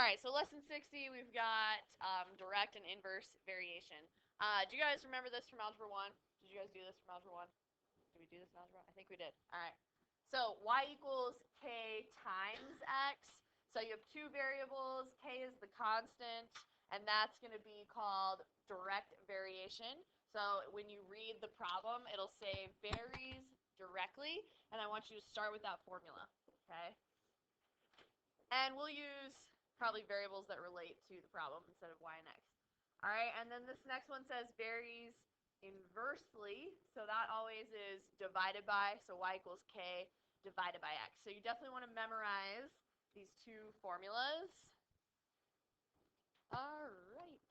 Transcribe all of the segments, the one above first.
right, so lesson 60, we've got direct and inverse variation. Do you guys remember this from Algebra 1? Did you guys do this from Algebra 1? Did we do this in Algebra? I think we did. All right. So y equals k times x. So you have two variables. K is the constant, and that's going to be called direct variation. So when you read the problem, it'll say varies directly, and I want you to start with that formula, okay? And we'll use probably variables that relate to the problem instead of y and x. All right, and then this next one says varies inversely, so that always is divided by, so y equals k divided by x. So you definitely want to memorize these two formulas. All right.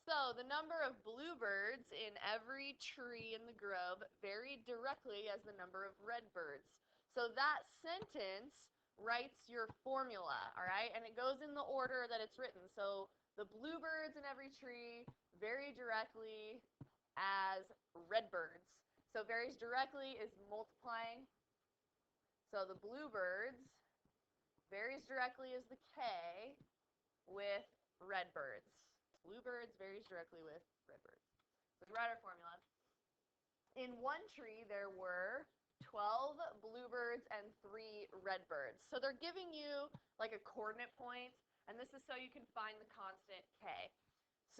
So the number of bluebirds in every tree in the grove varied directly as the number of redbirds. So that sentence writes your formula, all right? And it goes in the order that it's written. So the bluebirds in every tree vary directly as redbirds. So varies directly is multiplying. So the bluebirds varies directly as the K with redbirds. Bluebirds varies directly with redbirds. So we write our formula. In one tree, there were 12 bluebirds and 3 redbirds. So they're giving you like a coordinate point, and this is so you can find the constant K.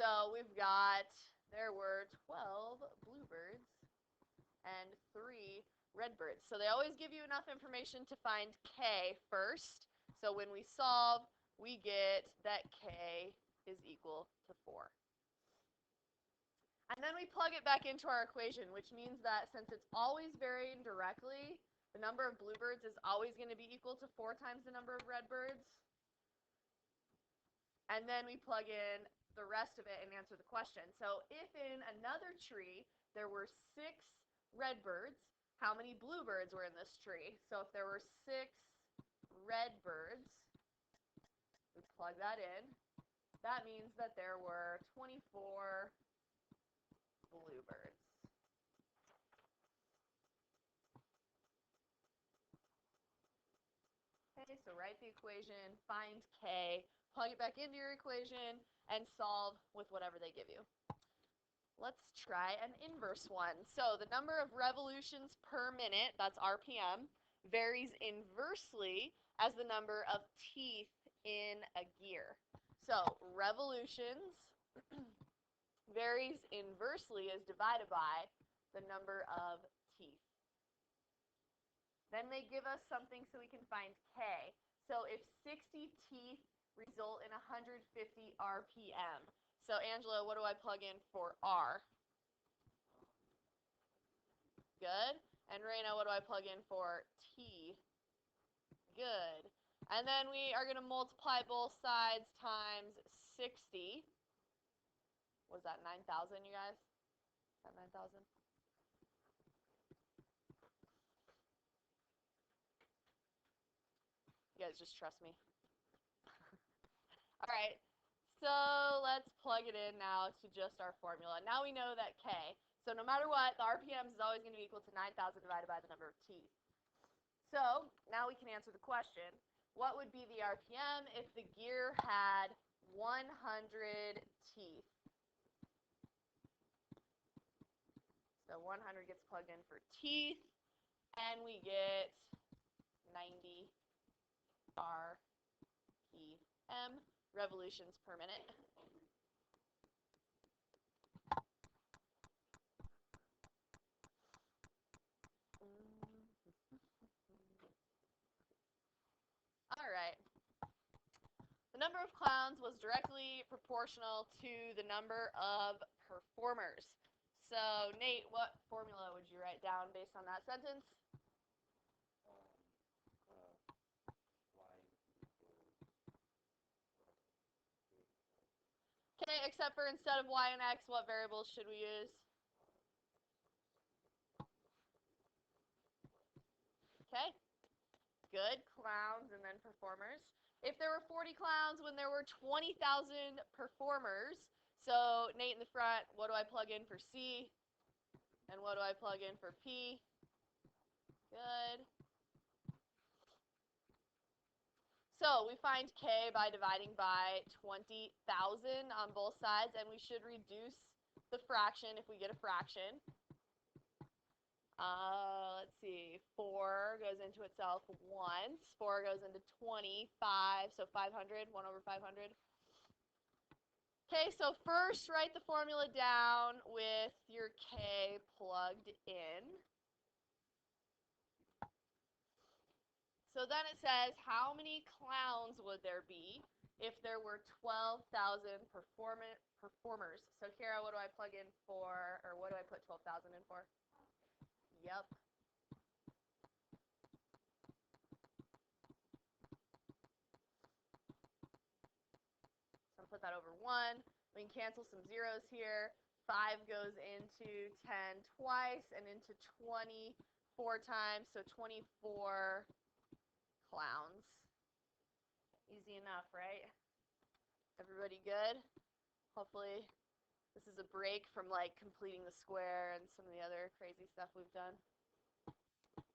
So we've got, there were 12 bluebirds and 3 redbirds. So they always give you enough information to find K first. So when we solve, we get that K is equal to 4. And then we plug it back into our equation, which means that since it's always varying directly, the number of bluebirds is always going to be equal to 4 times the number of redbirds. And then we plug in the rest of it and answer the question. So if in another tree there were 6 redbirds, how many bluebirds were in this tree? So if there were 6 redbirds, we plug that in. That means that there were 24 bluebirds. Okay, so write the equation, find K, plug it back into your equation, and solve with whatever they give you. Let's try an inverse one. So the number of revolutions per minute, that's RPM, varies inversely as the number of teeth in a gear. So revolutions varies inversely as divided by the number of teeth. Then they give us something so we can find K. So if 60 teeth result in 150 RPM. So Angela, what do I plug in for R? Good. And Raina, what do I plug in for T? Good. And then we are going to multiply both sides times 60. Was that 9,000, you guys? Is that 9,000? You guys just trust me. All right, so let's plug it in now to just our formula. Now we know that K. So no matter what, the RPMs is always going to be equal to 9,000 divided by the number of teeth. So now we can answer the question. What would be the RPM if the gear had 100 teeth? So 100 gets plugged in for teeth, and we get 90 RPM, revolutions per minute. All right. The number of clowns was directly proportional to the number of performers. So, Nate, what formula would you write down based on that sentence? Okay, except for instead of y and x, what variables should we use? Okay, good, clowns and then performers. If there were 40 clowns when there were 20,000 performers, so Nate in the front, what do I plug in for C? And what do I plug in for P? Good. So we find k by dividing by 20,000 on both sides, and we should reduce the fraction if we get a fraction. Let's see, 4 goes into itself once, 4 goes into 25, so 500, 1 over 500. Okay, so first write the formula down with your k plugged in. So then it says, how many clowns would there be if there were 12,000 performers? So Kara, what do I plug in for, or what do I put 12,000 in for? Yep. So I'll put that over 1. We can cancel some zeros here. 5 goes into 10 twice and into 20 4 times, so 24 clowns. Easy enough, right? Everybody good? Hopefully this is a break from like completing the square and some of the other crazy stuff we've done.